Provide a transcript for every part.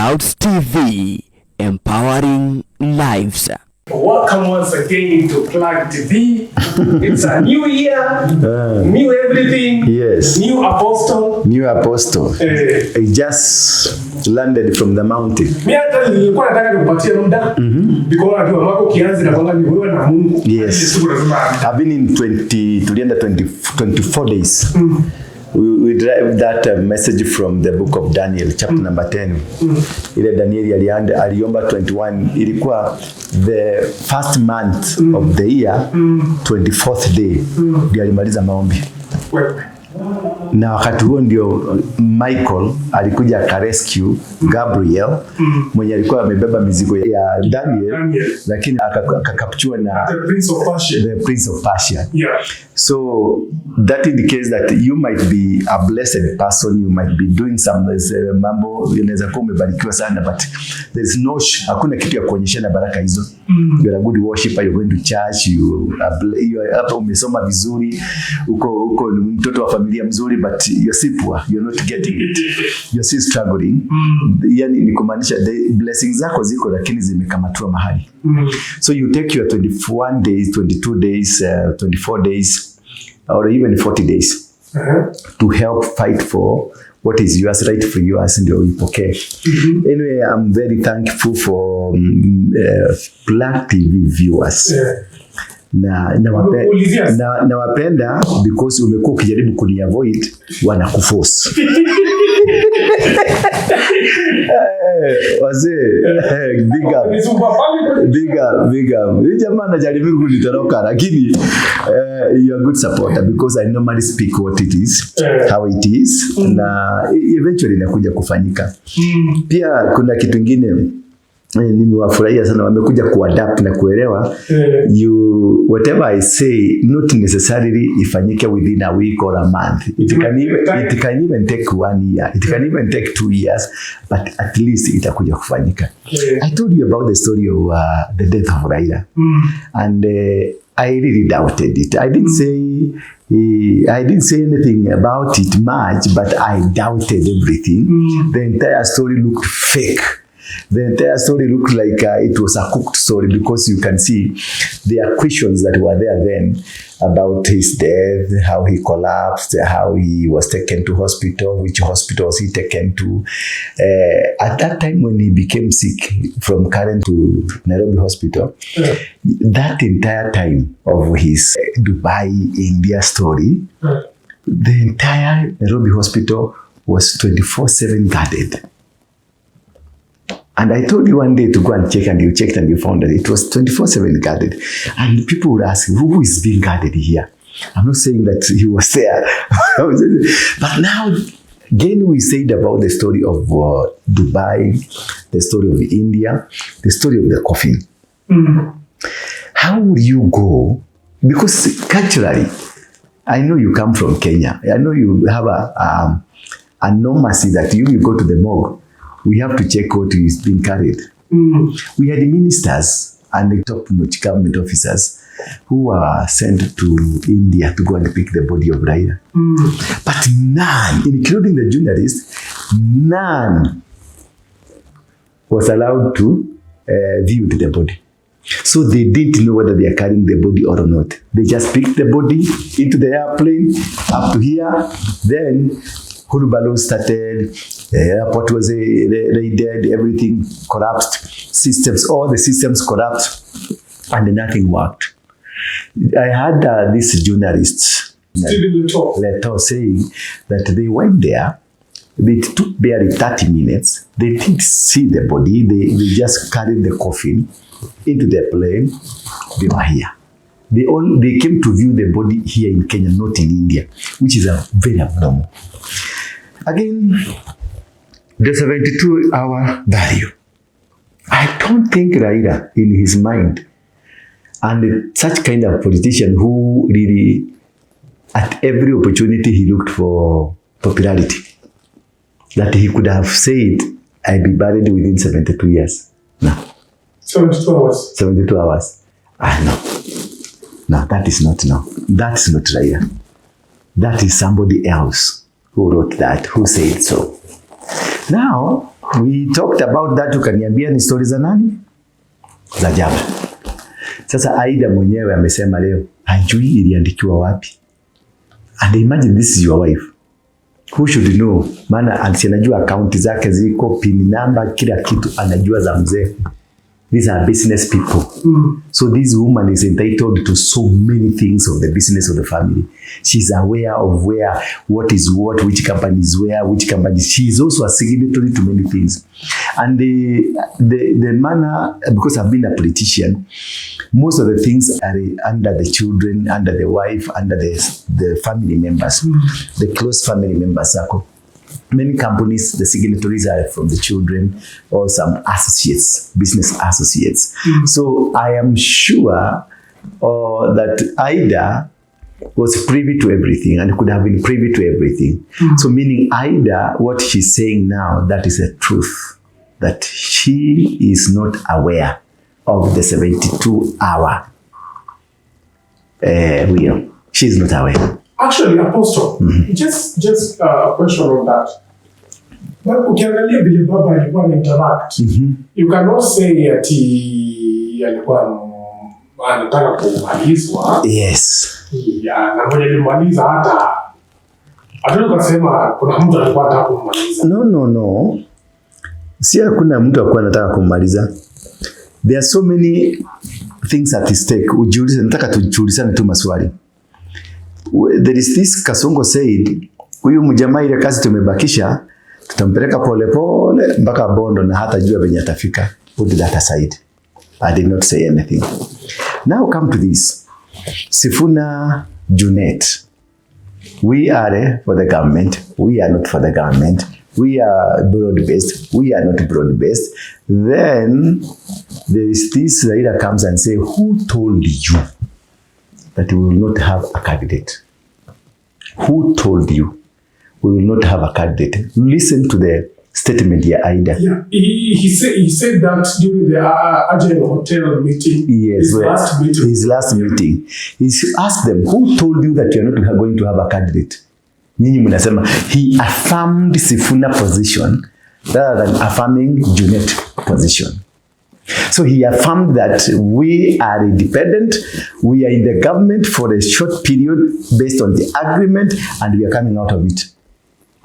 Clouds TV, empowering lives. Welcome once again to Plug TV. It's a new year, new everything. Yes. New apostle. New apostle. He just landed from the mountain. Mimi hata nilikuwa nataka nikupatie muda. Because najua mwaka ukianza na kwamba ni wewe na Mungu. Yes. I've been in 24 days. We drive that message from the book of Daniel, chapter number 10. Ile Daniel aliomba 21. Ilikuwa the first month of the year, 24th day. Ndio alimaliza maombi. Na wakati huo ndio Michael alikuja akarescue Gabriel mwenye alikuwa amebeba mizigo ya Daniel. Lakini akakapchua na the prince of Persia. Yeah. So that indicates that you might be a blessed person, you might be doing some mambo, unaweza kuwa umebarikiwa sana, but there is no hakuna kitu ya kuonyeshana baraka hizo. You are a good worshiper, you're going to church, you are umesoma vizuri, uko mtoto wa familia mzuri, but you're still poor, you're not getting it, you're still struggling. Yani ni kumaanisha blessings zako ziko lakini zimekamatwa mahali. So you take your 21 days, 22 days, 24 days, or even 40 days to help fight for what is yours, right for yours, ndio uipokee. Anyway, I'm very thankful for Plug TV viewers. Na wapenda because umekuwa ukijaribu kuniavoid, wanakuforce. Wazee, big up. Hii jamaa anajaribu kunitoroka lakini you are good supporter because I normally speak what it is, how it is, na eventually inakuja kufanyika. Pia kuna kitu kingine nimewafurahia sana, wamekuja kuadapt na kuelewa whatever I say not necessarily ifanyike within a week or a month. It can even take 1 year, it can even take 2 years, but at least itakuja kufanyika. I told you about the story of the death of Raila, and I really doubted it. I didn't say anything about it much, but I doubted everything. The entire story looked fake. The entire story looked like it was a cooked story, because you can see there are questions that were there then about his death, how he collapsed, how he was taken to hospital, which hospital was he taken to. At that time when he became sick from Karen to Nairobi hospital, that entire time of his Dubai, India story, the entire Nairobi hospital was 24/7 guarded. And I told you one day to go and check, and you checked and you found that it was 24/7 guarded. And people would ask, who is being guarded here? I'm not saying that he was there. But now, again, we said about the story of Dubai, the story of India, the story of the coffin. How would you go? Because culturally, I know you come from Kenya. I know you have a normacy that you go to the morgue, we have to check what is being carried. We had ministers and the top-notch government officers who were sent to India to go and pick the body of Raila. But none, including the journalists, none was allowed to view the body. So they didn't know whether they are carrying the body or not. They just picked the body into the airplane up to here. Then Hulubalo started, airport was raided, everything collapsed, all the systems collapsed, and nothing worked. I had this journalist, Leto, saying that they went there, it took barely 30 minutes, they didn't see the body, they just carried the coffin into the plane, they were here. They came to view the body here in Kenya, not in India, which is a very abnormal. Again, the 72-hour value. I don't think Raila, in his mind, and such kind of politician who really, at every opportunity, he looked for popularity, that he could have said, I'll be buried within 72 years. No. 72 hours. 72 hours. No. No, that is not Raila. That is somebody else who wrote that, who said so. Now, We talked about that, ukaniambia ni stories za nani? Za jaba. Sasa Aida mwenyewe amesema leo hajui iliandikiwa wapi. And imagine this is your wife. Who should know? Maana anajua account zake ziko, pin number, kila kitu anajua za mzee. These are business people. So this woman is entitled to so many things of the business of the family. She's aware of what is what, which company is where, which company. She is also a signatory to many things. And the manner, because I've been a politician, most of the things are under the children, under the wife, under the family members, the close family members circle. Many companies, the signatories are from the children or some associates, business associates. So I am sure that Ida was privy to everything and could have been privy to everything. So meaning Ida, what she's saying now, that is a truth, that she is not aware of the 72-hour wheel. She is not aware. Actually, Apostle, just a question on that. But ukiangalia vile baba alikuwa na interact, you cannot say ati alikuwa anataka kumalizwa. Yes. Na mwenye alimaliza hata kusema kuna mtu alikuwa anataka kumaliza. No. Si hakuna mtu alikuwa anataka kumaliza. There are so many things at stake. Ujiulize, nataka tujiulizane tu maswali. There is this Kasongo said, huyu mjamaa ile kazi tumebakisha, tutampeleka polepole mpaka Bondo na hata jua venye atafika. Put that aside. I did not say anything. Now come to this. Sifuna Junet. We are for the government. We are not for the government. We are broad-based. We are not broad-based. Then there is this Raila comes and say, who told you that we will not have a candidate? Who told you we will not have a candidate? Listen to the statement here, Ida. Yeah, he said that during the Agent Hotel meeting. Yes, his last meeting. He asked them, who told you that you are not going to have a candidate? Nyinyi mnasema, he affirmed Sifuna position rather than affirming Junet position. So he affirmed that we are independent, we are in the government for a short period based on the agreement, and we are coming out of it.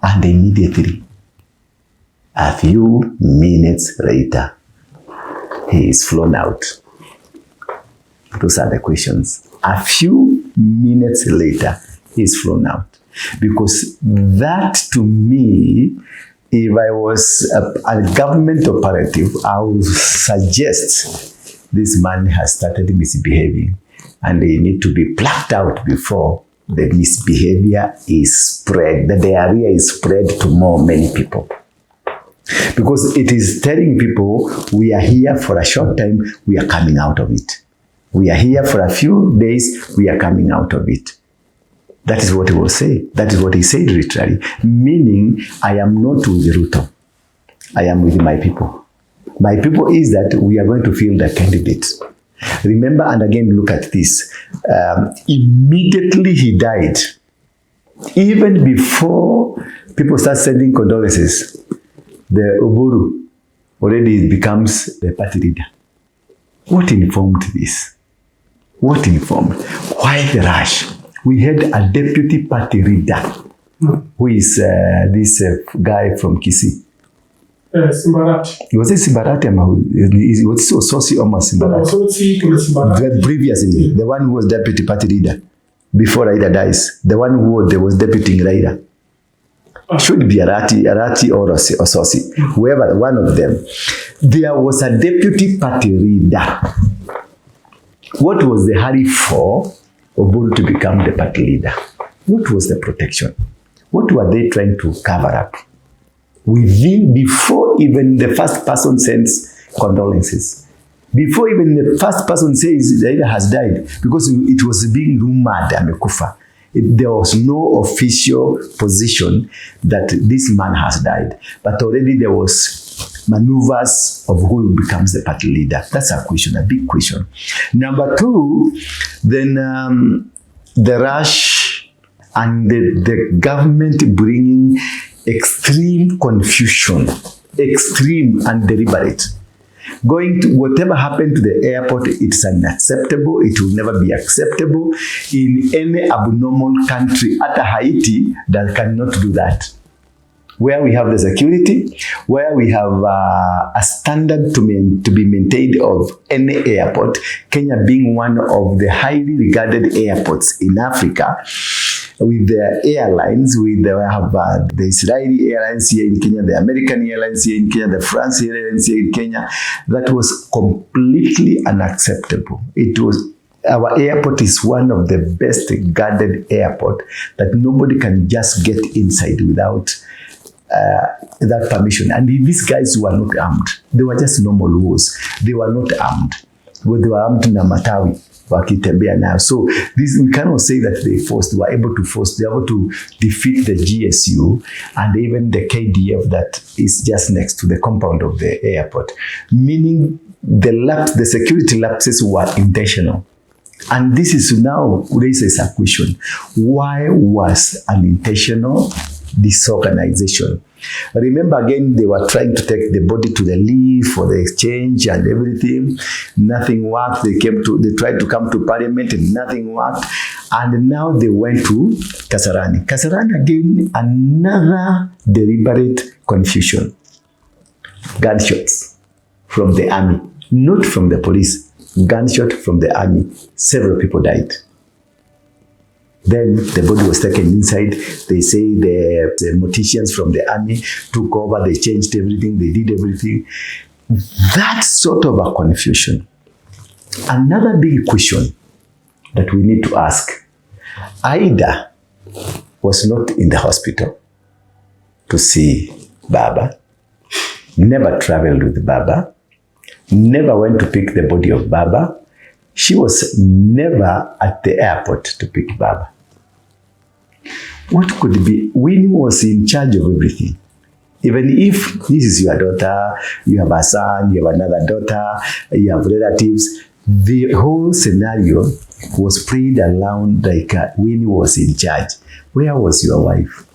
And immediately, a few minutes later, he is flown out. Those are the questions. A few minutes later, he is flown out. Because that, to me, if I was a government operative, I would suggest this man has started misbehaving and they need to be plucked out before the misbehavior is spread, the diarrhea is spread to many people. Because it is telling people, we are here for a short time, we are coming out of it. We are here for a few days, we are coming out of it. That is what he will say. That is what he said literally. Meaning, I am not with Ruto. I am with my people. My people is that we are going to field a candidate. Remember, and again, look at this. Immediately he died. Even before people start sending condolences, the Oburu already becomes the party leader. What informed this? What informed? Why the rush? We had a deputy party leader, who is this guy from Kisii. Simbarati. Was it Simbarati? Was it Sosi or Simbarati? Previously, the one who was deputy party leader before Raila dies, the one who was deputy Raila. Should be Arati or Sosi, whoever, one of them. There was a deputy party leader. What was the hurry for Oburu to become the party leader? What was the protection? What were they trying to cover up? Before even the first person sends condolences, before even the first person says Raila has died, because it was being rumored, amekufa. There was no official position that this man has died, but already there was maneuvers of who becomes the party leader. That's a question, a big question. Number two, then the rush and the government bringing extreme confusion extreme and deliberate. Going to whatever happened to the airport, it's unacceptable. It will never be acceptable in any abnormal country. At Haiti, that cannot do that. Where we have the security, where we have a standard to be maintained of any airport, Kenya being one of the highly regarded airports in Africa, with the airlines, we have the Israeli airlines here in Kenya, the American airlines here in Kenya, the France airlines here in Kenya. That was completely unacceptable. Our airport is one of the best guarded airport that nobody can just get inside without that permission. And these guys were not armed. They were just normal wolves. They were not armed. Well, they were armed na matawi wakitembea now. So this, we cannot say that they were able to defeat the GSU and even the KDF that is just next to the compound of the airport. Meaning the security lapses were intentional. And this is now raises a question. Why was unintentional disorganization? Remember again, they were trying to take the body to the leave for the exchange and everything. Nothing worked. They tried to come to parliament and nothing worked. And now they went to Kasarani. Kasarani again, another deliberate confusion. Gunshots from the army, not from the police. Gunshot from the army. Several people died. Then the body was taken inside. They say the morticians from the army took over. They changed everything. They did everything. That sort of a confusion. Another big question that we need to ask. Ida was not in the hospital to see Baba. Never traveled with Baba. Never went to pick the body of Baba. She was never at the airport to pick Baba. What could be? Winnie was in charge of everything. Even if this is your daughter, you have a son, you have another daughter, you have relatives, the whole scenario was played around like Winnie was in charge. Where was your wife?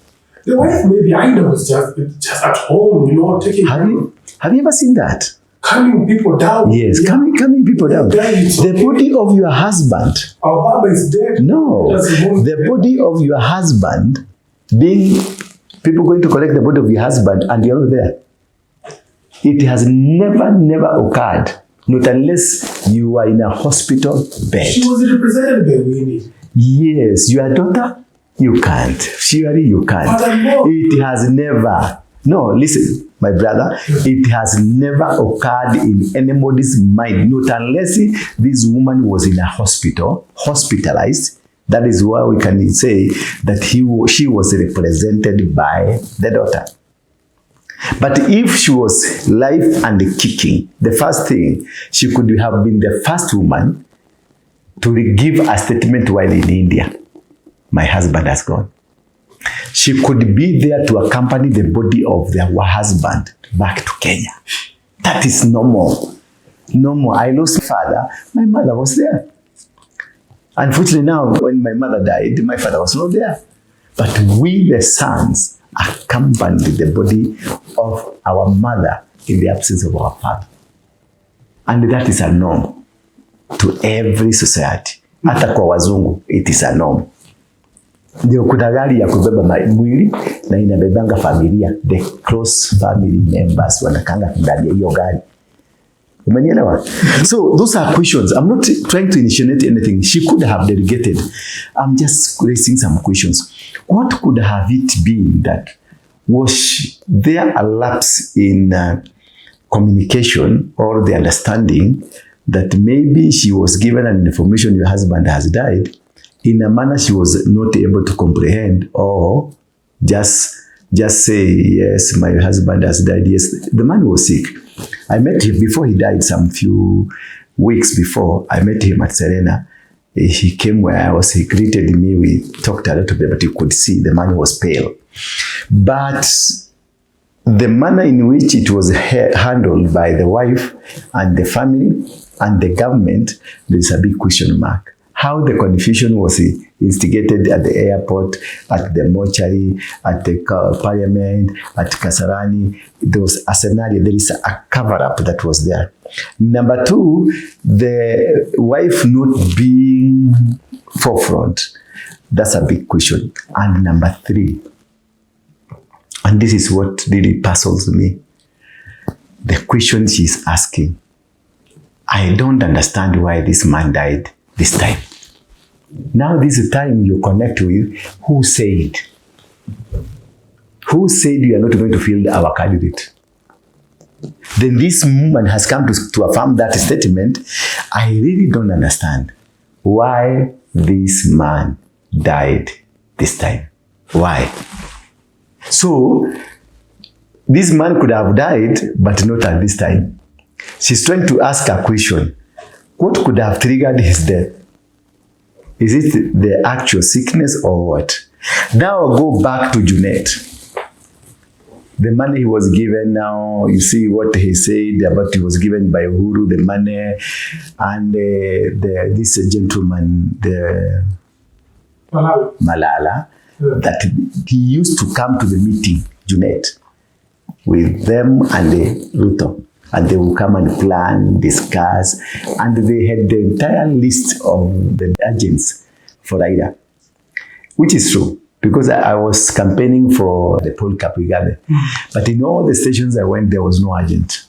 The wife, maybe Ida was just at home, taking. Have you ever seen that? Calming people down. Yes, calming people down. The body of your husband. Our Baba is dead. No, the body of your husband, being people going to collect the body of your husband and you're not there. It has never occurred. Not unless you are in a hospital bed. She was represented by Winnie. Yes, your daughter, you can't. Surely you can't. It has never. No, listen, my brother, it has never occurred in anybody's mind, not unless this woman was in a hospital, hospitalized. That is why we can say that she was represented by the daughter. But if she was live and kicking, the first thing, she could have been the first woman to give a statement while in India. My husband has gone. She could be there to accompany the body of their husband back to Kenya. That is normal. Normal. I lost my father. My mother was there. Unfortunately now, when my mother died, my father was not there. But we, the sons, accompanied the body of our mother in the absence of our father. And that is a norm to every society. Hata kwa wazungu, it is a norm. Ndio kuna gari ya kubeba mwili na inabebanga familia, the close family members wanakanga ndani ya hiyo gari. Umenielewa? So those are questions. I'm not trying to initiate anything. She could have delegated. I'm just raising some questions. What could have it been that was there a lapse in communication or the understanding that maybe she was given an information your husband has died in a manner she was not able to comprehend, or just say, yes, my husband has died. Yes, the man was sick. I met him before he died, some few weeks before. I met him at Serena. He came where I was. He greeted me. We talked a little bit, but you could see the man was pale. But the manner in which it was handled by the wife and the family and the government, there is a big question mark. how the confusion was instigated at the airport, at the mortuary, at the parliament, at Kasarani. There was a scenario. There is a cover-up that was there. Number two, the wife not being forefront. That's a big question. And number three, and this is what really puzzles me, the question she's asking. I don't understand why this man died this time. Now this is the time you connect with who said. Who said you are not going to field our candidate? Then this woman has come to affirm that statement. I really don't understand why this man died this time. Why? So, this man could have died, but not at this time. She's trying to ask a question. What could have triggered his death? Is it the actual sickness or what? Now I'll go back to Junet. The money he was given now, you see what he said about he was given by Uhuru, the money, and this gentleman, the Malala, that he used to come to the meeting, Junet, with them and the Ruto. And they will come and plan, discuss, and they had the entire list of the agents for Raila, which is true, because I was campaigning for the Paul Kapigade. But in all the stations I went, there was no agent.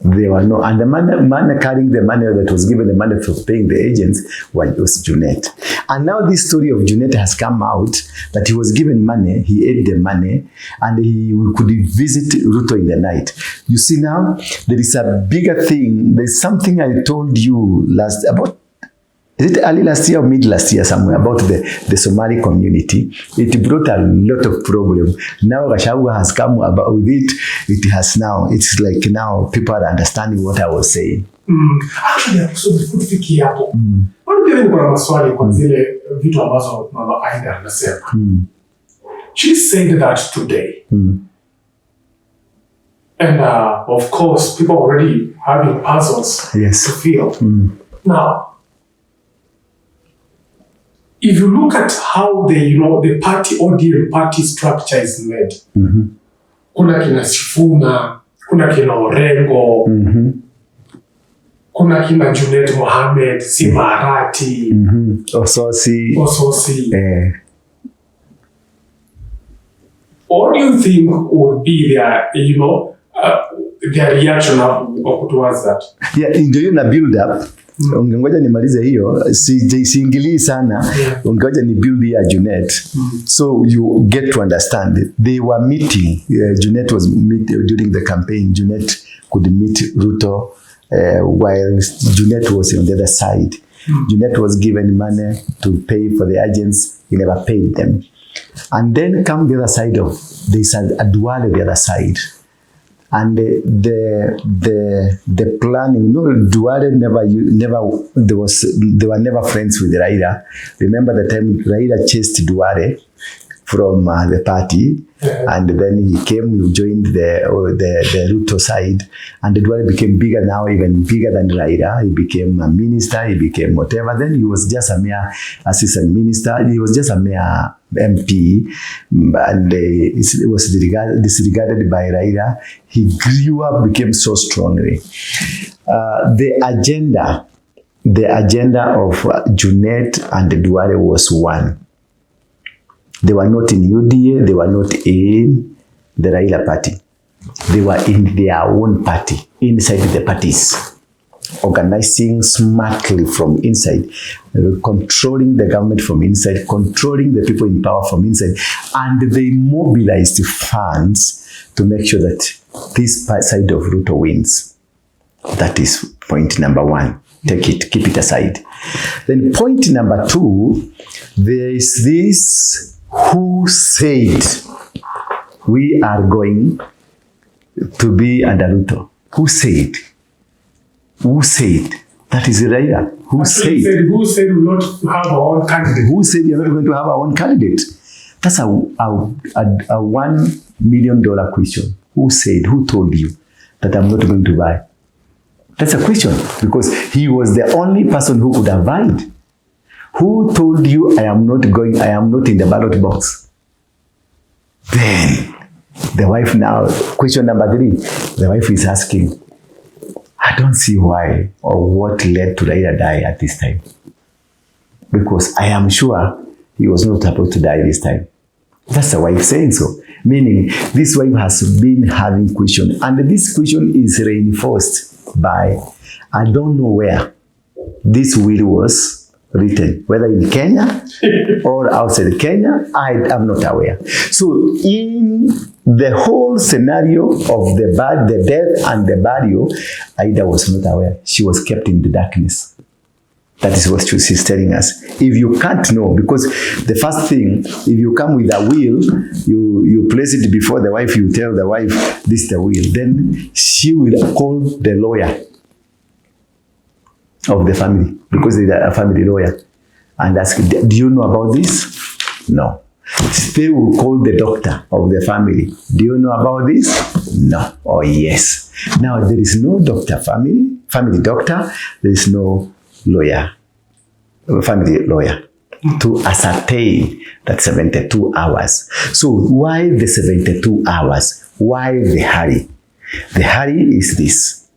There were no, and the man carrying the money that was given the money for paying the agents was Junet. And now this story of Junet has come out that he was given money, he ate the money, and he could visit Ruto in the night. You see now, there is a bigger thing. There's something I told you is it early last year or mid last year somewhere, about the Somali community. It brought a lot of problem. Now Gachagua has come about with it. It's like now people are understanding what I was saying. Actually, so before tufikie hapo. Bado pia niko na maswali kwa zile vitu ambazo mama Aida anasema. She said that today. And of course, people already having puzzles to fill. Now, if you look at how the party ODM party structure is made, kuna kina Sifuna, kuna kina Orengo, kuna kina Junet Mohammed, Simarati, Ososi. What do you think would be their reaction towards that? Yeah, ndio na build up. Ngoja nimalize hiyo, siingilii sana. Ngoja ni build ya Junet. So you get to understand. They were meeting. Junet was meeting during the campaign. Junet could meet Ruto while Junet was on the other side. Junet was given money to pay for the agents. He never paid them. And then come the other side there's a Duale the other side. And the planning, Duale they were never friends with Raila. Remember the time Raila chased Duale from the party, and then he came, he joined the Ruto side, and the Duale became bigger now, even bigger than Raila. He became a minister, he became whatever. Then he was just a mere assistant minister, he was just a mere MP, and it was disregarded by Raila. He grew up, became so strongly. The agenda of Junet and Duale was one. They were not in UDA, they were not in the Raila party. They were in their own party, inside the parties, organizing smartly from inside, controlling the government from inside, controlling the people in power from inside, and they mobilized funds to make sure that this side of Ruto wins. That is point number one. Take it, keep it aside. Then point number two, there is this who said we are going to be under Ruto. Who said? Who said? That is Raila. Who said? Who said we will not have our own candidate? Who said you're not going to have our own candidate? That's a $1 million question. Who said? Who told you that I'm not going to buy? That's a question, because he was the only person who could have vied. Who told you I am not in the ballot box? Then the wife now, question number 3, the wife is asking, I don't see why or what led to Raila die at this time. Because I am sure he was not supposed to die this time. That's the wife saying so. Meaning, this wife has been having question. And this question is reinforced by, I don't know where this will was written. Whether in Kenya or outside Kenya, I am not aware. So, in the whole scenario of the death and the burial, Aida was not aware. She was kept in the darkness. That is what she's telling us. If you can't know, because the first thing, if you come with a will, you place it before the wife, you tell the wife, this is the will. Then she will call the lawyer of the family, because they are a family lawyer, and ask, do you know about this? No. They will call the doctor of the family. Do you know about this? No. Or yes. Now, there is no doctor, family doctor, there is no lawyer, family lawyer, to ascertain that 72 hours. So why the 72 hours? Why the hurry? The hurry is this.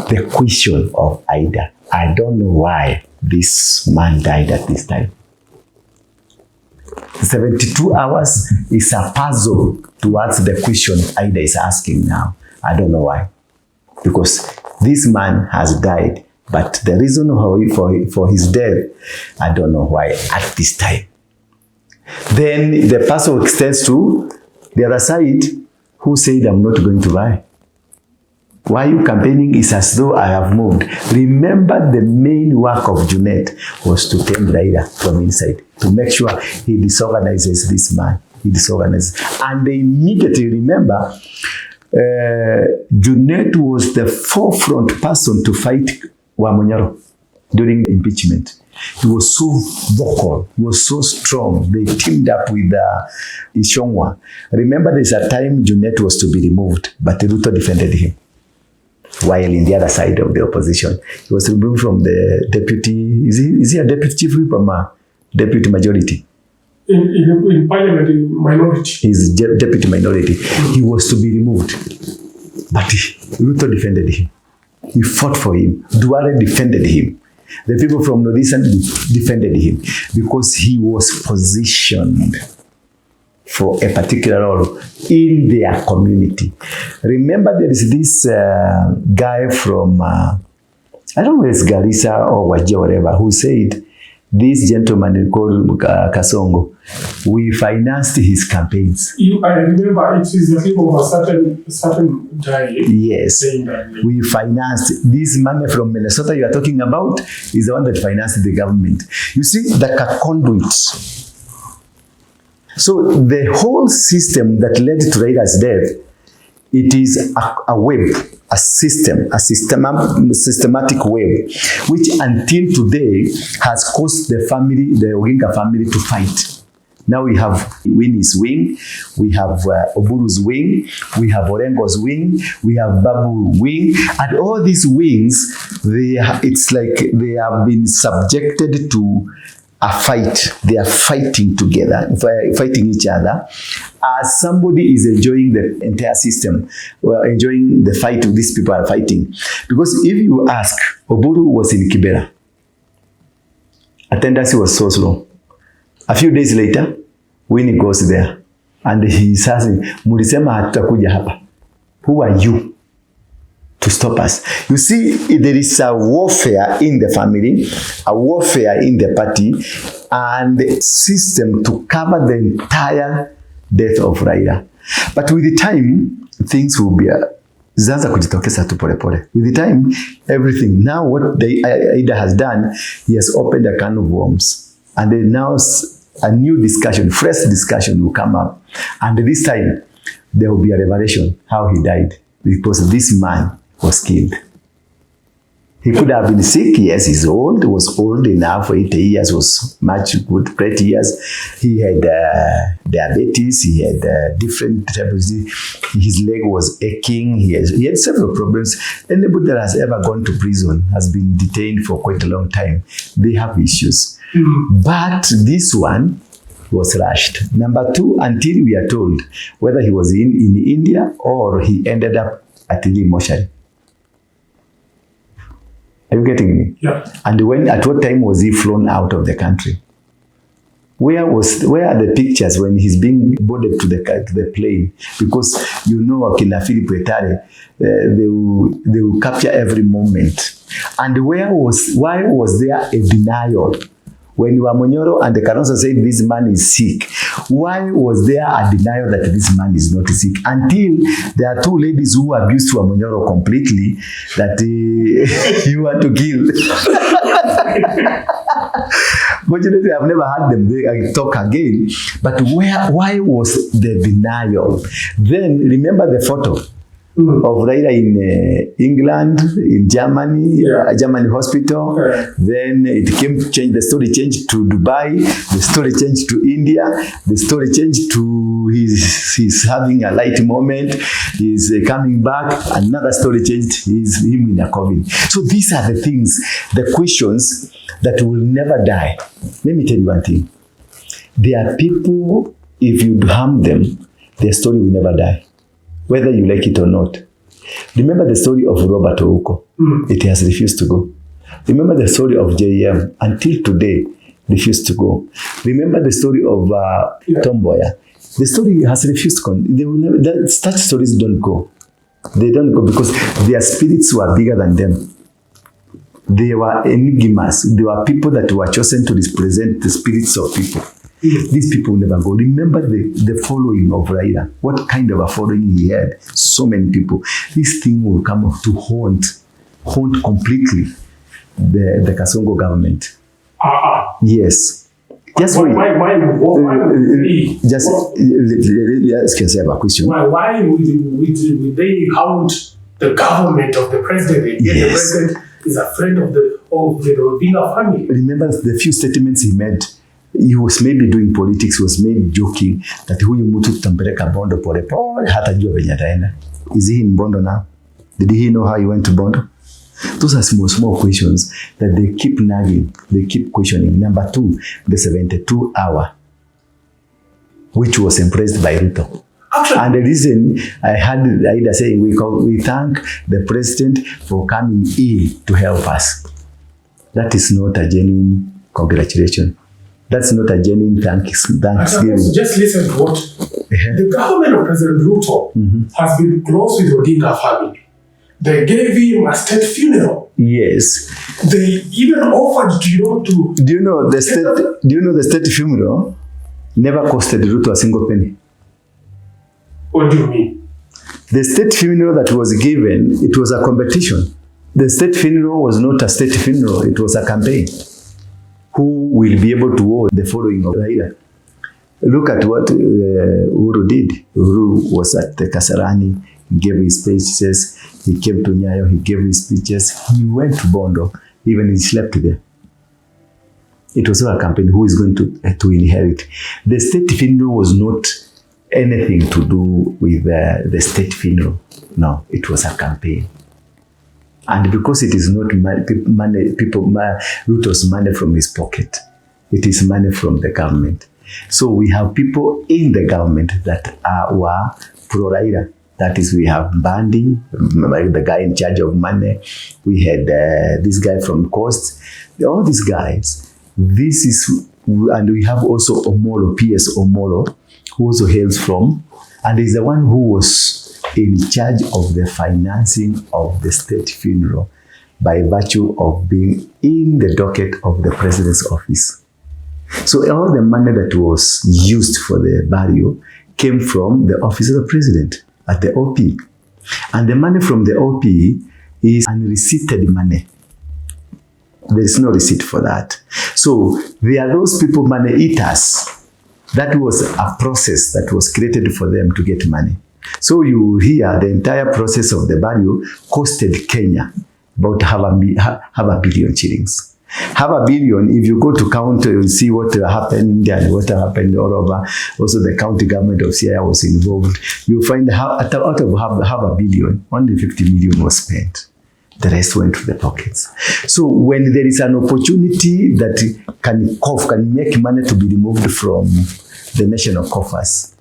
The question of Aida. I don't know why this man died at this time. 72 hours is a puzzle towards the question Aida is asking now. I don't know why. Because this man has died. But the reason for his death, I don't know why at this time. Then the puzzle extends to the other side, who said, I'm not going to buy. Why you campaigning is as though I have moved. Remember, the main work of Junet was to tame Raila from inside, to make sure he disorganizes this man. He disorganizes. And they immediately remember, Junet was the forefront person to fight Wamunyaro during the impeachment. He was so vocal, he was so strong. They teamed up with Ishongwa. Remember, there's a time Junet was to be removed, but Ruto defended him. While in the other side of the opposition, he was removed from the deputy, is he a deputy chief whip or deputy majority? In parliament, in minority. He's deputy minority. He was to be removed, but Ruto defended him. He fought for him. Duare defended him. The people from Northeastern defended him because he was positioned for a particular role in their community. Remember, there is this guy from, I don't know if it's Garissa or Wajir, whatever, who said, this gentleman called Kasongo, we financed his campaigns. I remember it is the people of a certain guy. Yes, we financed. This money from Minnesota you are talking about is the one that financed the government. You see, like a conduit. So the whole system that led to Raila's death, it is a web, a system, a systematic web, which until today has caused the Waruinge family to fight. Now we have Winnie's wing, we have Oburu's wing, we have Orengo's wing, we have Babu wing, and all these wings, it's like they have been subjected to a fight. They are fighting together, fighting each other. As somebody is enjoying the entire system, enjoying the fight these people are fighting. Because if you ask, Oburu was in Kibera. Attendance was so slow. A few days later, Winnie goes there and he says, Mulisema hatutakuja hapa. Who are you to stop us? You see, there is a warfare in the family, a warfare in the party, and the system to cover the entire death of Raila. But with the time, things will be zaanza kujitokeza tu pole pole. With the time, everything. Now what Aida has done, he has opened a can of worms. And then now a new discussion, fresh discussion will come up. And this time, there will be a revelation how he died. Because this man was killed. He could have been sick. Yes, he's old. He was old enough. 80 years was much good, great years. He had diabetes. He had different types of disease. His leg was aching. He had several problems. Anybody that has ever gone to prison has been detained for quite a long time. They have issues. But this one was rushed. Number two, until we are told whether he was in India or he ended up at the mortuary. Are you getting me? Yeah. And at what time was he flown out of the country? Where are the pictures when he's being boarded to the plane? Because you know, Akina Philip Etare, they will capture every moment. And why was there a denial? When Wamonyoro and the Kalonzo said this man is sick, why was there a denial that this man is not sick? Until there are two ladies who abused Wamonyoro completely that you want to kill. Fortunately, I've never heard them talk again. But why was the denial? Then remember the photo of Raila in England, in Germany, Germany hospital. Then it changed. The story changed to Dubai. The story changed to India. The story changed to he's having a light moment. He's coming back. Another story changed. He's him in a coffin. So these are the things, the questions that will never die. Let me tell you one thing. There are people, if you harm them, their story will never die, whether you like it or not. Remember the story of Robert Ouko. It has refused to go. Remember the story of JM. Until today, refused to go. Remember the story of Tom Mboya. The story has refused to go. They will never, such stories don't go. They don't go because their spirits were bigger than them. They were enigmas. They were people that were chosen to represent the spirits of people. These people will never go. Remember the following of Raila. What kind of a following he had? So many people. This thing will come up to haunt completely the Kasongo government. Yes. Just why just let's have a question. Why would they haunt the government of the president? Yes. The president is a friend of the Waruinge family. Remember the few statements he made. He was maybe doing politics, he was maybe joking that huyu mtu tutampeleka Bondo pole pole hata jua venye ataenda. Is he in Bondo now? Did he know how he went to Bondo? Those are small questions that they keep nagging, they keep questioning. Number two, the 72 hour, which was embraced by Ruto. And the reason I had Aida saying we thank the president for coming in to help us. That is not a genuine congratulation. That's not a genuine thanksgiving. Just listen to what the government of President Ruto has been close with the Odinga family. They gave him a state funeral. Yes. They even offered to Do you know the state funeral never costed Ruto a single penny? What do you mean? The state funeral that was given, it was a competition. The state funeral was not a state funeral, it was a campaign. Who will be able to hold the following of Raila? Look at what Uhuru did. Uhuru was at the Kasarani, he gave his speeches, he came to Nyayo, he gave his speeches, he went to Bondo, even he slept there. It was not a campaign. Who is going to inherit? The state funeral was not anything to do with the state funeral. No, it was a campaign. And because it is not Ruto's money from his pocket, it is money from the government. So we have people in the government that were pro-Raila. That is, we have Bandi, the guy in charge of money. We had this guy from Coast. All these guys. And we have also Omolo, PS Omolo, who also hails from, and is the one who was in charge of the financing of the state funeral by virtue of being in the docket of the president's office. So all the money that was used for the burial came from the office of the president at the OP. And the money from the OP is unreceipted money. There is no receipt for that. So there are those people, money eaters. That was a process that was created for them to get money. So you hear the entire process of the burial costed Kenya about half a billion shillings. Half a billion, if you go to count, you see what happened and what happened all over. Also, the county government of Sierra was involved. You find out of half a billion, only 50 million was spent. The rest went to the pockets. So when there is an opportunity that can make money to be removed from the national coffers,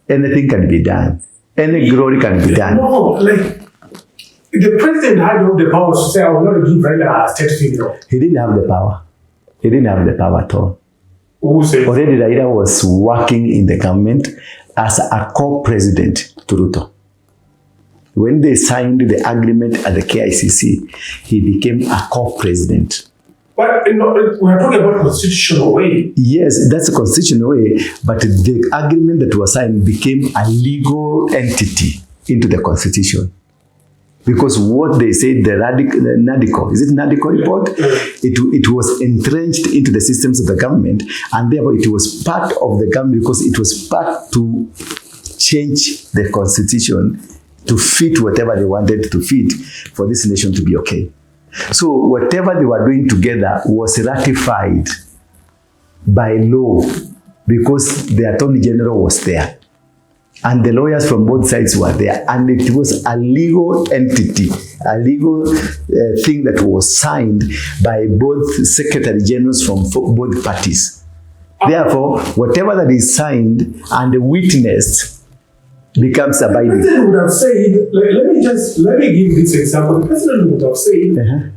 anything can be done. Any glory can be done. No, like, the president had all the power to say, I will not give Raila a state funeral. He didn't have the power. He didn't have the power at all. Who said? Already Raila was working in the government as a co-president to Ruto. When they signed the agreement at the KICC, he became a co-president. But we are talking about constitutional way. Yes, that's a constitutional way, but the agreement that was signed became a legal entity into the constitution. Because what they said, the Nadico, is it Nadico report? It was entrenched into the systems of the government, and therefore it was part of the government because it was part to change the constitution to fit whatever they wanted to fit for this nation to be okay. So whatever they were doing together was ratified by law because the Attorney General was there. And the lawyers from both sides were there. And it was a legal entity, a legal thing that was signed by both Secretary Generals from both parties. Therefore, whatever that is signed and witnessed becomes abiding. The president would have said, let me give this example. The president would have said,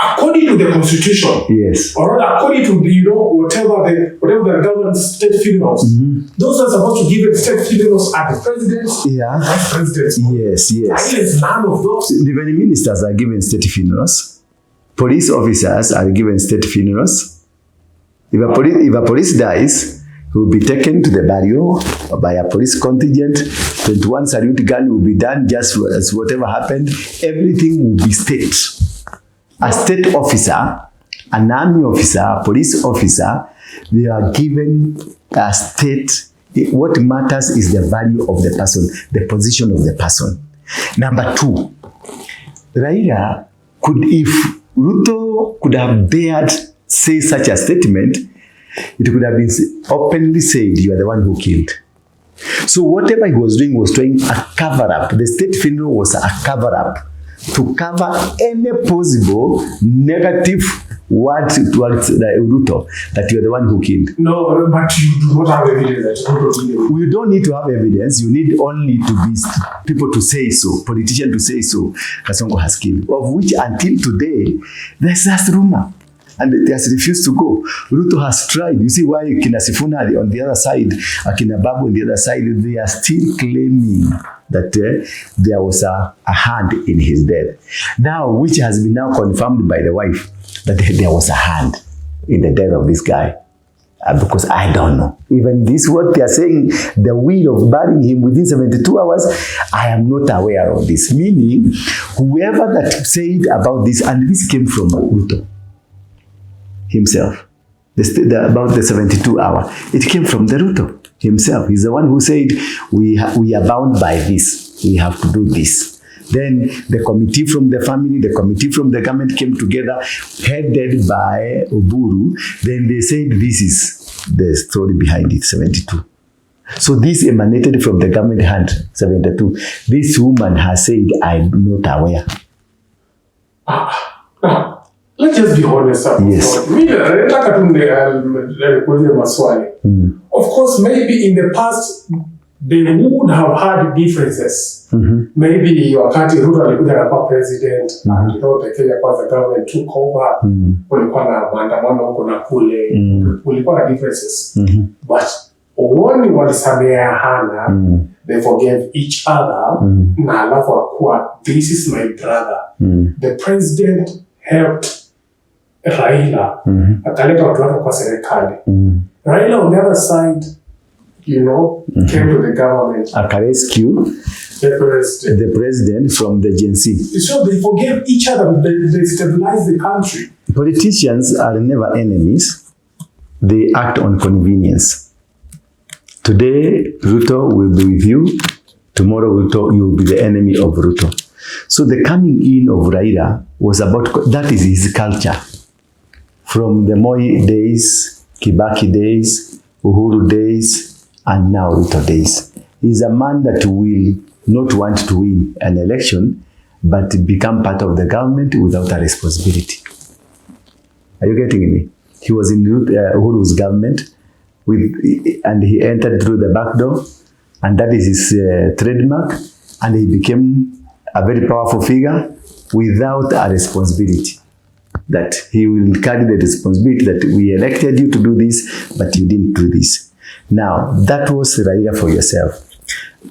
according to the constitution, yes, or rather according to the, whatever the government's state funerals, those are supposed to give it state funerals at the president's, vice president's. Yes. There's none of those. Even ministers are given state funerals. Police officers are given state funerals. If a police dies, he will be taken to the burial by a police contingent. 21 salute gun will be done just as whatever happened. Everything will be state. A state officer, an army officer, a police officer, they are given a state. What matters is the value of the person, the position of the person. Number two, Raila if Ruto could have dared say such a statement, it could have been openly said, you are the one who killed. So whatever he was doing was trying a cover-up. The state funeral was a cover-up to cover any possible negative word towards Ruto, that you are the one who killed. No, but you do not have evidence that Ruto killed. You don't need to have evidence. You need only to be people to say so, politicians to say so, Kasongo has killed. Of which until today, there's just rumor. And it has refused to go. Ruto has tried. You see why Kina Sifuna on the other side, Akina Babu on the other side, they are still claiming that there was a hand in his death. Now, which has been now confirmed by the wife, that there was a hand in the death of this guy. Because I don't know. Even this, what they are saying, the will of burying him within 72 hours, I am not aware of this. Meaning, whoever that said about this, and this came from Ruto himself, about the 72 hour. It came from the Ruto himself. He's the one who said, we are bound by this. We have to do this. Then the committee from the family, the committee from the government came together, headed by Oburu. Then they said, this is the story behind it, 72. So this emanated from the government hand, 72. This woman has said, I'm not aware. Let's just be honest. Yes. Of course, maybe in the past, they would have had differences. Maybe wakati Ruto alikuja na president, and the Kenya Kwanza government took over, kulikuwa na maandamano huko na kule, kulikuwa na differences. But woni walisameheana, they forgave each other, na alafu akuwa, this is my brother. The president helped Raila, akaleta watu wake kwa serikali. Raila on the other side, came to the government. Rescue the president from the Gen Z. So they forgave each other, they stabilized the country. Politicians are never enemies. They act on convenience. Today, Ruto will be with you. Tomorrow, you will be the enemy of Ruto. So the coming in of Raila was about, that is his culture. From the Moi days, Kibaki days, Uhuru days, and now Ruto days. He's a man that will not want to win an election, but become part of the government without a responsibility. Are you getting me? He was in Uhuru's government, and he entered through the back door, and that is his trademark, and he became a very powerful figure without a responsibility. That he will carry the responsibility that we elected you to do this, but you didn't do this. Now, that was Raila for yourself.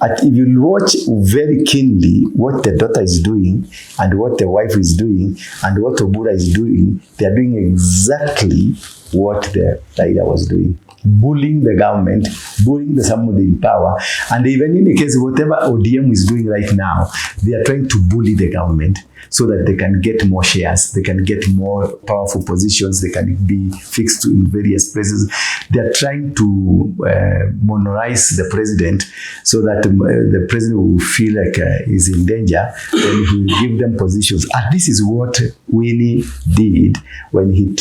If you watch very keenly what the daughter is doing and what the wife is doing and what Obura is doing, they are doing exactly what the Raila was doing. Bullying the government, bullying the somebody in power, and even in the case whatever ODM is doing right now, they are trying to bully the government so that they can get more shares, they can get more powerful positions, they can be fixed in various places. They are trying to monorize the president so that the president will feel like he's in danger when he will give them positions. And this is what Winnie did when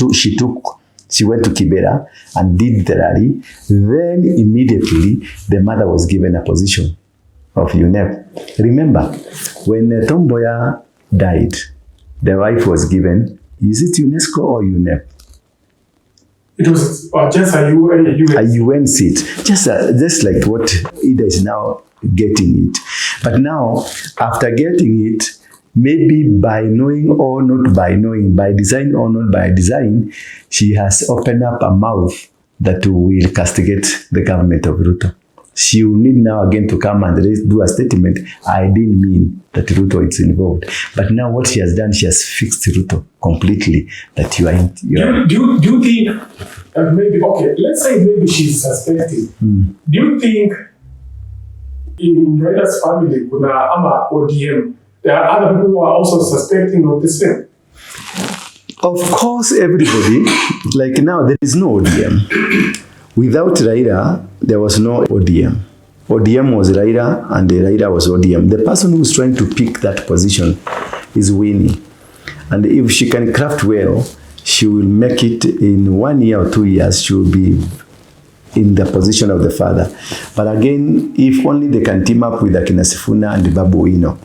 she went to Kibera and did the rally. Then immediately the mother was given a position of UNEP. Remember, when Tomboya died, the wife was given, is it UNESCO or UNEP? It was just a UN seat. Just like what Ida is now getting it. But now, after getting it, maybe by knowing or not by knowing, by design or not by design, she has opened up a mouth that will castigate the government of Ruto. She will need now again to come and do a statement. I didn't mean that Ruto is involved. But now what she has done, she has fixed Ruto completely. That you are. Do you think maybe, okay, let's say maybe she's suspecting. Do you think in Raila's family, kuna ama ODM, there are other people who are also suspecting of the same? Of course, everybody. Like now, there is no ODM. Without Raila, there was no ODM. ODM was Raila, and Raila was ODM. The person who's trying to pick that position is Winnie. And if she can craft well, she will make it in 1 year or 2 years. She will be in the position of the father. But again, if only they can team up with Akina Sifuna and Babu Ino,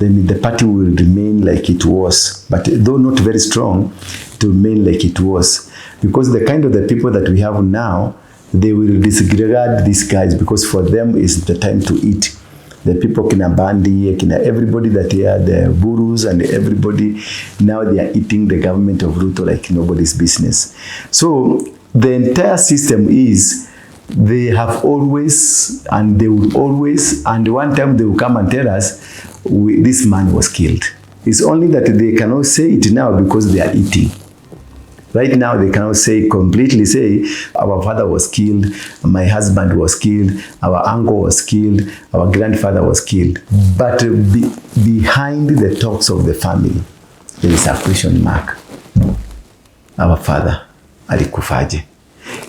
then the party will remain like it was. But though not very strong, to remain like it was. Because the kind of the people that we have now, they will disregard these guys because for them is the time to eat. The people, Kina Bandi, Kina everybody that they are, the Burus and everybody, now they are eating the government of Ruto like nobody's business. So the entire system is, they have always, and they will always, and one time they will come and tell us, this man was killed. It's only that they cannot say it now because they are eating. Right now, they cannot completely say, our father was killed, my husband was killed, our uncle was killed, our grandfather was killed. But behind the talks of the family, there is a question mark. Our father, alikufaje?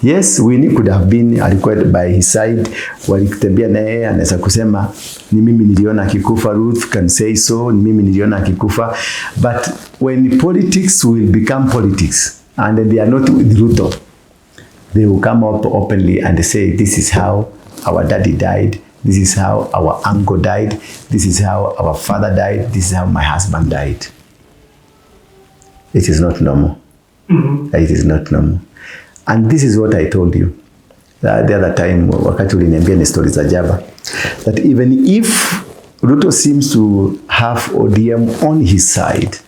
Yes, Winnie could have been alikuwa by his side, walikutembea na yeye, anaweza kusema, ni mimi niliona akikufa, Ruth can say so, ni mimi niliona akikufa. But when politics will become politics, and they are not with Ruto, they will come up openly and say, this is how our daddy died, this is how our uncle died, this is how our father died, this is how my husband died. It is not normal. It is not normal. And this is what I told you the other time, wakati uliniambia ni stories za Java, that even if Ruto seems to have ODM on his side,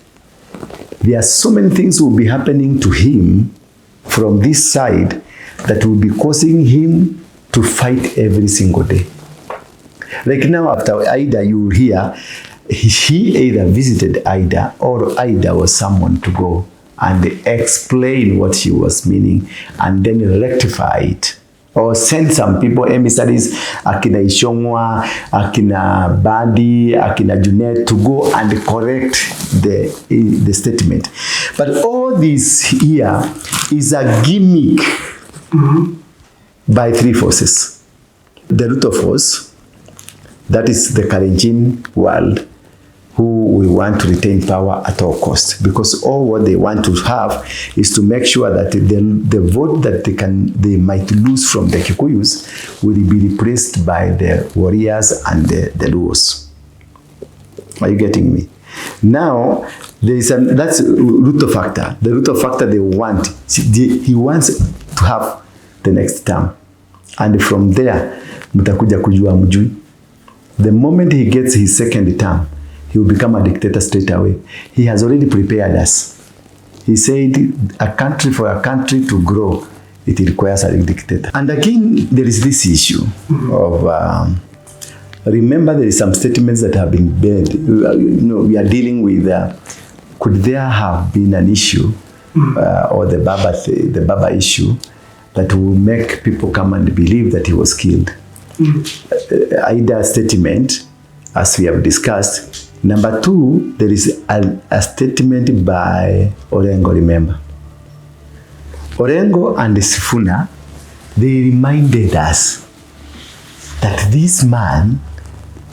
there are so many things will be happening to him from this side that will be causing him to fight every single day. Like now after Ida, you will hear he either visited Ida or Ida was someone to go and explain what she was meaning and then rectify it. Or send some people, emissaries, Akina Ishongwa, Akina Bandi, Akina Junet, to go and correct the statement. But all this here is a gimmick by three forces. The Ruto force, that is the Kalenjin world, who will want to retain power at all costs, because all what they want to have is to make sure that the vote that they might lose from the Kikuyus will be replaced by the warriors and the Luos. Are you getting me? Now, that's Ruto factor. The Ruto factor they want, he wants to have the next term. And from there, mtakuja kujua mjui. The moment he gets his second term, he will become a dictator straight away. He has already prepared us. He said, for a country to grow, it requires a dictator. And again, there is this issue of, remember there is some statements that have been made. We are dealing with, could there have been an issue, or the Baba issue, that will make people come and believe that he was killed? Either statement, as we have discussed. Number two, there is a statement by Orengo, remember. Orengo and Sifuna, they reminded us that this man,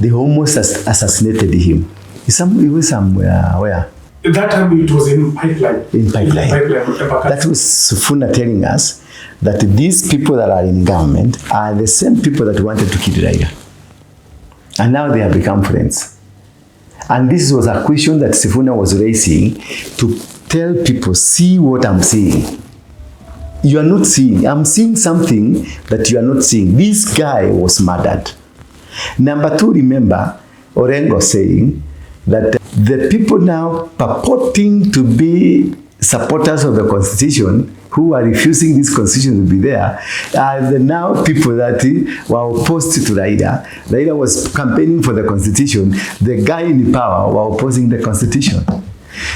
they almost assassinated him. He was somewhere, where? At that time it was in pipeline. That was Sifuna telling us that these people that are in government are the same people that wanted to kill Raila. And now they have become friends. And this was a question that Sifuna was raising to tell people, see what I'm seeing. You are not seeing. I'm seeing something that you are not seeing. This guy was murdered. Number two, remember Orengo saying that the people now purporting to be supporters of the Constitution, who are refusing this Constitution to be there, are the now people that were opposed to Raila. Raila was campaigning for the Constitution. The guy in power were opposing the Constitution.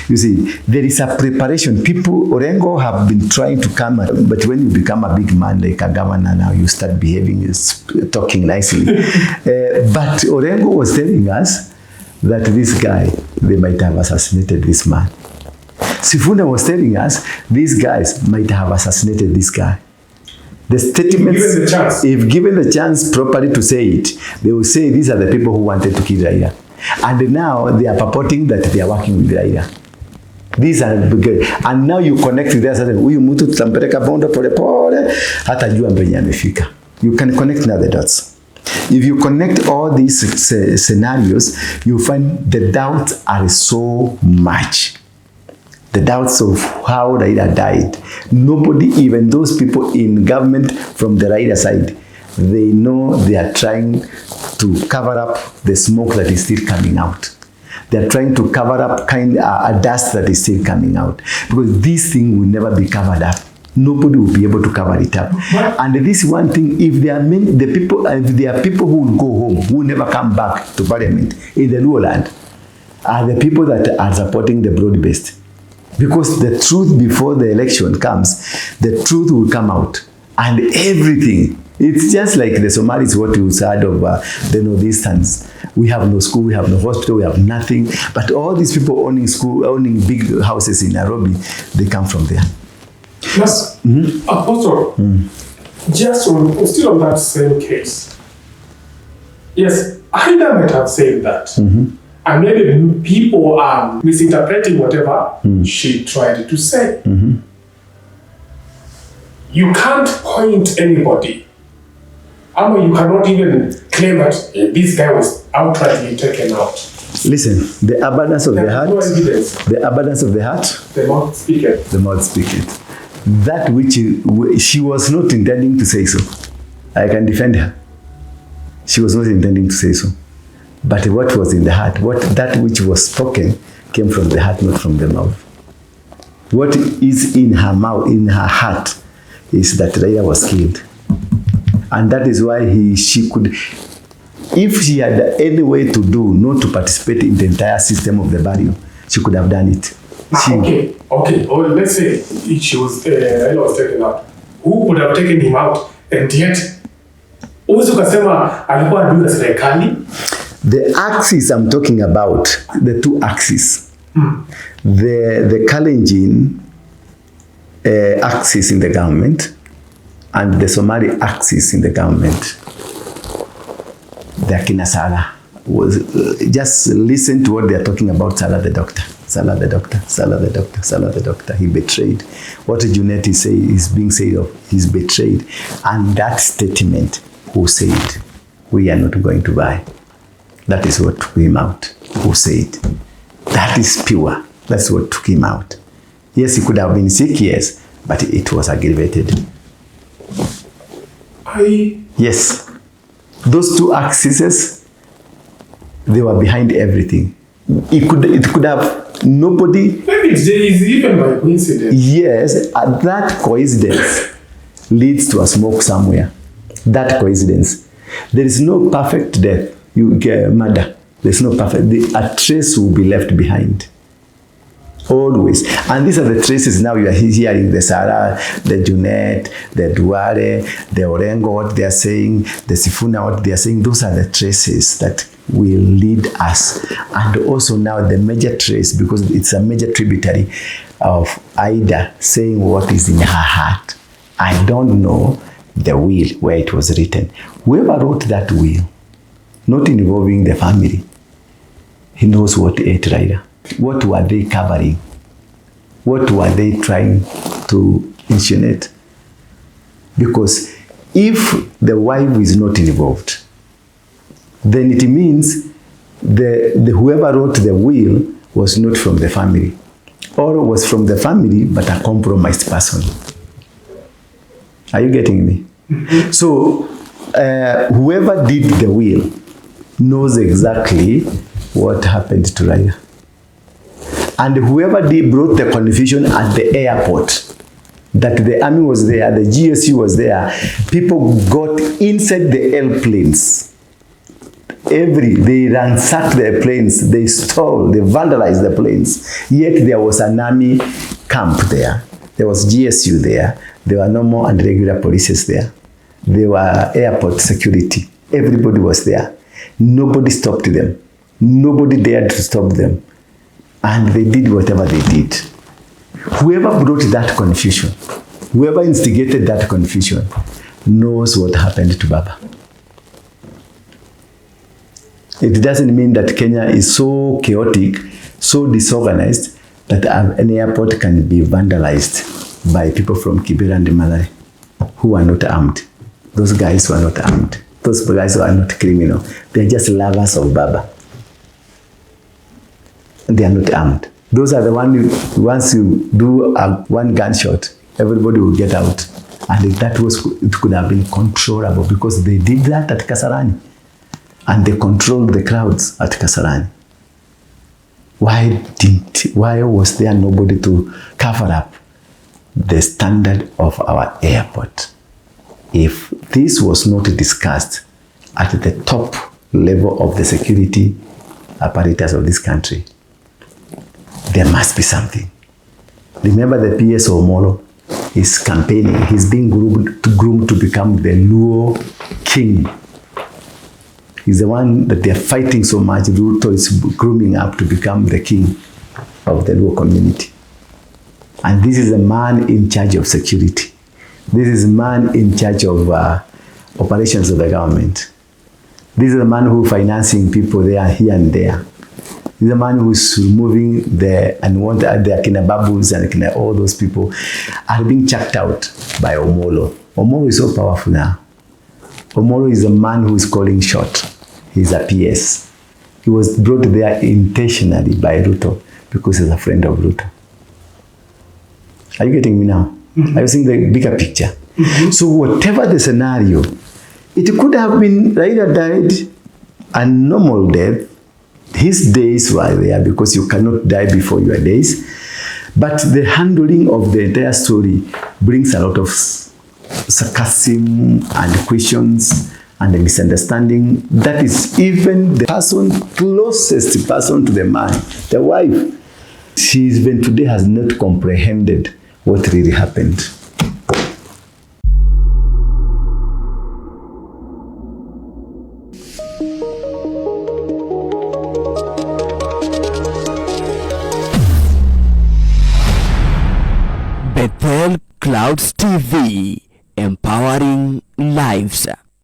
You see, there is a preparation. People, Orengo have been trying to come, but when you become a big man like a governor now, you start behaving, talking nicely. But Orengo was telling us that this guy, they might have assassinated this man. Sifuna was telling us these guys might have assassinated this guy. The statements, if given the chance properly to say it, they will say these are the people who wanted to kill Raila. And now they are purporting that they are working with Raila. These are and now you connect with us. Huyu mtu tutampeleka bondo pole pole hata jua mbenye amefika. You can connect now the dots. If you connect all these scenarios, you find the doubts are so much. The doubts of how Raila died. Nobody, even those people in government from the Raila side, they know they are trying to cover up the smoke that is still coming out. They are trying to cover up a dust that is still coming out. Because this thing will never be covered up. Nobody will be able to cover it up. And this one thing, if there are people who will go home, who will never come back to parliament in the Luo land, are the people that are supporting the broad-based. Because the truth before the election comes, the truth will come out. And everything. It's just like the Somalis, what you said of the Northeasterns. We have no school, we have no hospital, we have nothing. But all these people owning big houses in Nairobi, they come from there. Yes, Apostle, just still on that same case. Yes, Aida might have said that. And maybe people are misinterpreting whatever she tried to say. You can't point anybody. You cannot even claim that this guy was outrightly taken out. Listen, the abundance of the heart, no evidence. The abundance of the heart, the mouth speaketh. The mouth speaketh. That which she was not intending to say so. I can defend her. She was not intending to say so. But what was in the heart, that which was spoken came from the heart, not from the mouth. What is in her mouth, in her heart, is that Raila was killed. And that is why she could, if she had any way to do, not to participate in the entire system of the burial, she could have done it. Okay. Or let's say Raila was taken out. Who would have taken him out? And yet, uwezi ukasema alikuwa adui ya serikali. The axis I'm talking about, the two axes. The Kalenjin axis in the government and the Somali axis in the government. The Akinasara was just listen to what they are talking about. Salah the doctor, Salah the doctor, Salah the doctor, Salah the doctor. He betrayed. What Junet is being said of, he's betrayed. And that statement, who said, we are not going to buy. That is what took him out. Who said, that is pure. That's what took him out. Yes, he could have been sick, yes, but it was aggravated. Yes. Those two axes, they were behind everything. It could have nobody. Maybe it's even by coincidence. Yes, that coincidence leads to a smoke somewhere. That coincidence. There is no perfect death. You get murder. There's no perfect. A trace will be left behind. Always. And these are the traces now you are hearing, the Sarah, the Junet, the Duare, the Orengo, what they are saying, the Sifuna, what they are saying. Those are the traces that will lead us. And also now the major trace, because it's a major tributary of Ida saying what is in her heart. I don't know the will where it was written. Whoever wrote that will, not involving the family, he knows what ate Rider. What were they covering? What were they trying to insinuate? Because if the wife is not involved, then it means the whoever wrote the will was not from the family, or was from the family but a compromised person. Are you getting me? Mm-hmm. So whoever did the will knows exactly what happened to Raya. And whoever brought the confusion at the airport, that the army was there, the GSU was there, people got inside the airplanes. They ransacked the planes, they stole, they vandalized the planes. Yet there was an army camp there. There was GSU there. There were normal and regular police there. There were airport security. Everybody was there. Nobody stopped them. Nobody dared to stop them. And they did whatever they did. Whoever brought that confusion, whoever instigated that confusion, knows what happened to Baba. It doesn't mean that Kenya is so chaotic, so disorganized, that an airport can be vandalized by people from Kibera and Malari who are not armed. Those guys were not armed. Those guys were not criminal. They're just lovers of Baba. They are not armed. Those are the ones, once you do one gunshot, everybody will get out. And it could have been controllable, because they did that at Kasarani. And they controlled the crowds at Kasarani. Why was there nobody to cover up the standard of our airport? If this was not discussed at the top level of the security apparatus of this country, there must be something. Remember the PS Omolo is campaigning. He's being groomed to become the Luo king. He's the one that they're fighting so much. Ruto is grooming up to become the king of the Luo community. And this is a man in charge of security. This is a man in charge of operations of the government. This is a man who is financing people there, here and there. He's a man who's removing the Kinababus and all those people are being chucked out by Omolo. Omolo is so powerful now. Omolo is a man who is calling shot. He's a PS. He was brought there intentionally by Ruto because he's a friend of Ruto. Are you getting me now? Mm-hmm. Are you seeing the bigger picture? Mm-hmm. So whatever the scenario, it could have been Raila died a normal death. His days were there, because you cannot die before your days. But the handling of the entire story brings a lot of sarcasm and questions and a misunderstanding. That is even the person, closest person to the man, the wife. She even today has not comprehended what really happened. Bethel Clouds TV, empowering lives.